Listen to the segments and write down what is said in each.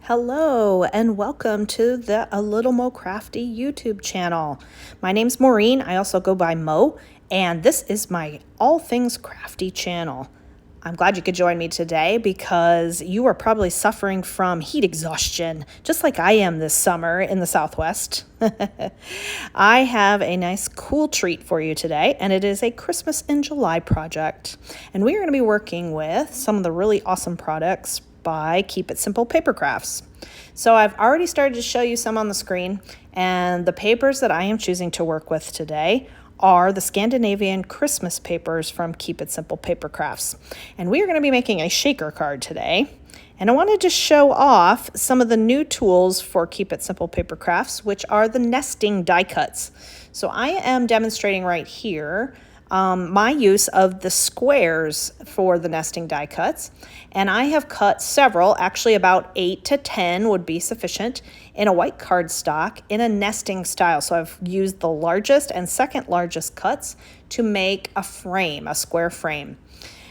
Hello and welcome to the A Little Mo Crafty YouTube channel. My name's Maureen. I also go by Mo, and this is my All Things Crafty channel. I'm glad you could join me today because you are probably suffering from heat exhaustion, just like I am this summer in the Southwest. I have a nice cool treat for you today, and it is a Christmas in July project. And we are going to be working with some of the really awesome products by Keep It Simple Paper Crafts. So I've already started to show you some on the screen, and the papers that I am choosing to work with today are the Scandinavian Christmas papers from Keep It Simple Paper Crafts. And we are going to be making a shaker card today. And I wanted to show off some of the new tools for Keep It Simple Paper Crafts, which are the nesting die cuts. So I am demonstrating right here my use of the squares for the nesting die cuts, and I have cut several, actually about 8 to 10 would be sufficient, in a white cardstock in a nesting style. So I've used the largest and second largest cuts to make a frame, a square frame.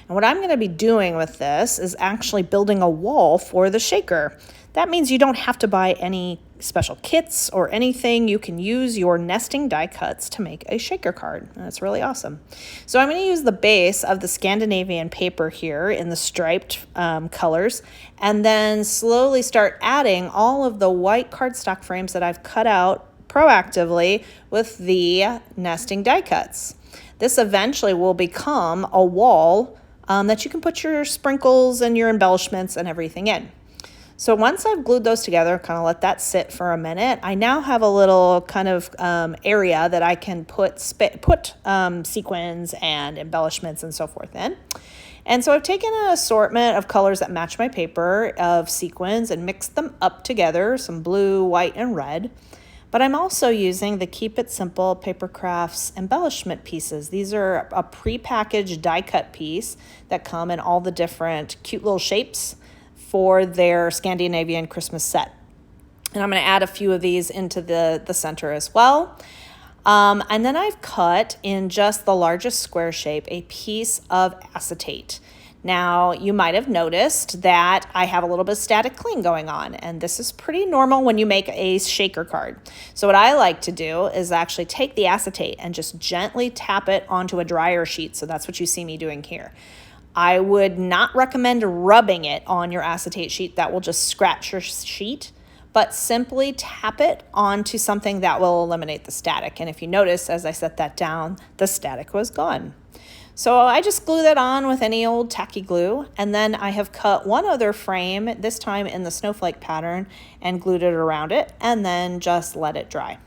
And what I'm going to be doing with this is actually building a wall for the shaker. That means you don't have to buy any special kits or anything. You can use your nesting die cuts to make a shaker card. And that's really awesome. So I'm going to use the base of the Scandinavian paper here in the striped colors, and then slowly start adding all of the white cardstock frames that I've cut out proactively with the nesting die cuts. This eventually will become a wall that you can put your sprinkles and your embellishments and everything in. So once I've glued those together, kind of let that sit for a minute, I now have a little kind of area that I can put sequins and embellishments and so forth in. And so I've taken an assortment of colors that match my paper of sequins and mixed them up together, some blue, white, and red. But I'm also using the Keep It Simple Paper Crafts embellishment pieces. These are a pre-packaged die cut piece that come in all the different cute little shapes for their Scandinavian Christmas set. And I'm going to add a few of these into the center as well. And then I've cut in just the largest square shape a piece of acetate. Now, you might have noticed that I have a little bit of static cling going on, and this is pretty normal when you make a shaker card. So what I like to do is actually take the acetate and just gently tap it onto a dryer sheet. So that's what you see me doing here. I would not recommend rubbing it on your acetate sheet. That will just scratch your sheet, but simply tap it onto something that will eliminate the static. And if you notice, as I set that down, the static was gone. So I just glue that on with any old tacky glue, and then I have cut one other frame, this time in the snowflake pattern, and glued it around it, and then just let it dry.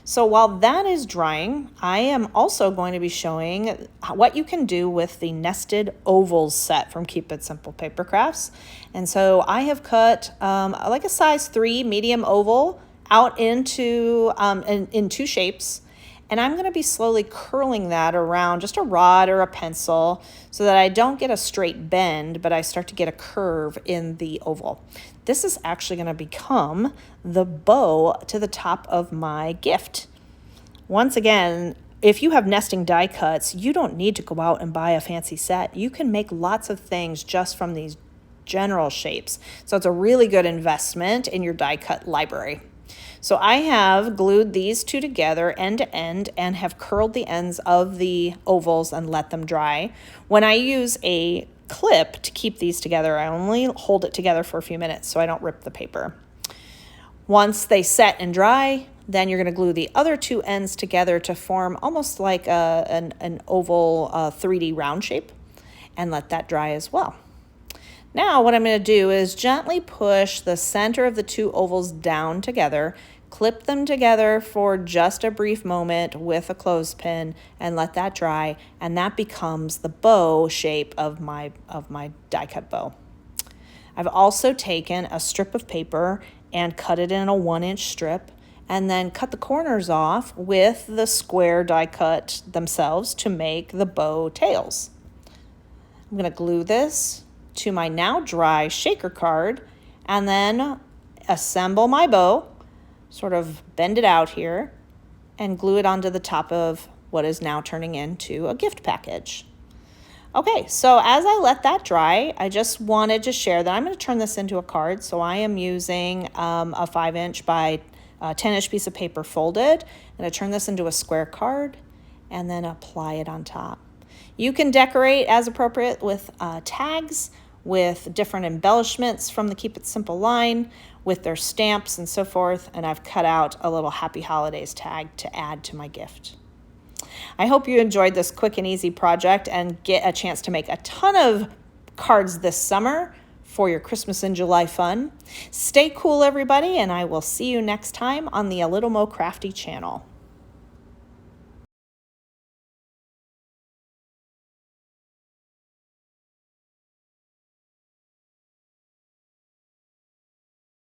So while that is drying, I am also going to be showing what you can do with the nested ovals set from Keep It Simple Paper Crafts. And so I have cut like a size 3 medium oval out into in two shapes. And I'm going to be slowly curling that around just a rod or a pencil so that I don't get a straight bend, but I start to get a curve in the oval. This is actually going to become the bow to the top of my gift. Once again, if you have nesting die cuts, you don't need to go out and buy a fancy set. You can make lots of things just from these general shapes. So it's a really good investment in your die cut library. So I have glued these two together end to end and have curled the ends of the ovals and let them dry. When I use a clip to keep these together, I only hold it together for a few minutes so I don't rip the paper. Once they set and dry, then you're going to glue the other two ends together to form almost like an oval 3D round shape, and let that dry as well. Now what I'm going to do is gently push the center of the two ovals down together, clip them together for just a brief moment with a clothespin, and let that dry, and that becomes the bow shape of my die cut bow. I've also taken a strip of paper and cut it in a 1-inch strip, and then cut the corners off with the square die cut themselves to make the bow tails. I'm going to glue this to my now dry shaker card, and then assemble my bow, sort of bend it out here, and glue it onto the top of what is now turning into a gift package. Okay, so as I let that dry, I just wanted to share that I'm going to turn this into a card. So I am using a 5-inch by 10-inch piece of paper folded. I'm going to turn this into a square card and then apply it on top. You can decorate as appropriate with tags, with different embellishments from the Keep It Simple line, with their stamps and so forth. And I've cut out a little Happy Holidays tag to add to my gift. I hope you enjoyed this quick and easy project and get a chance to make a ton of cards this summer for your Christmas in July fun. Stay cool, everybody, and I will see you next time on the A Little Mo Crafty channel.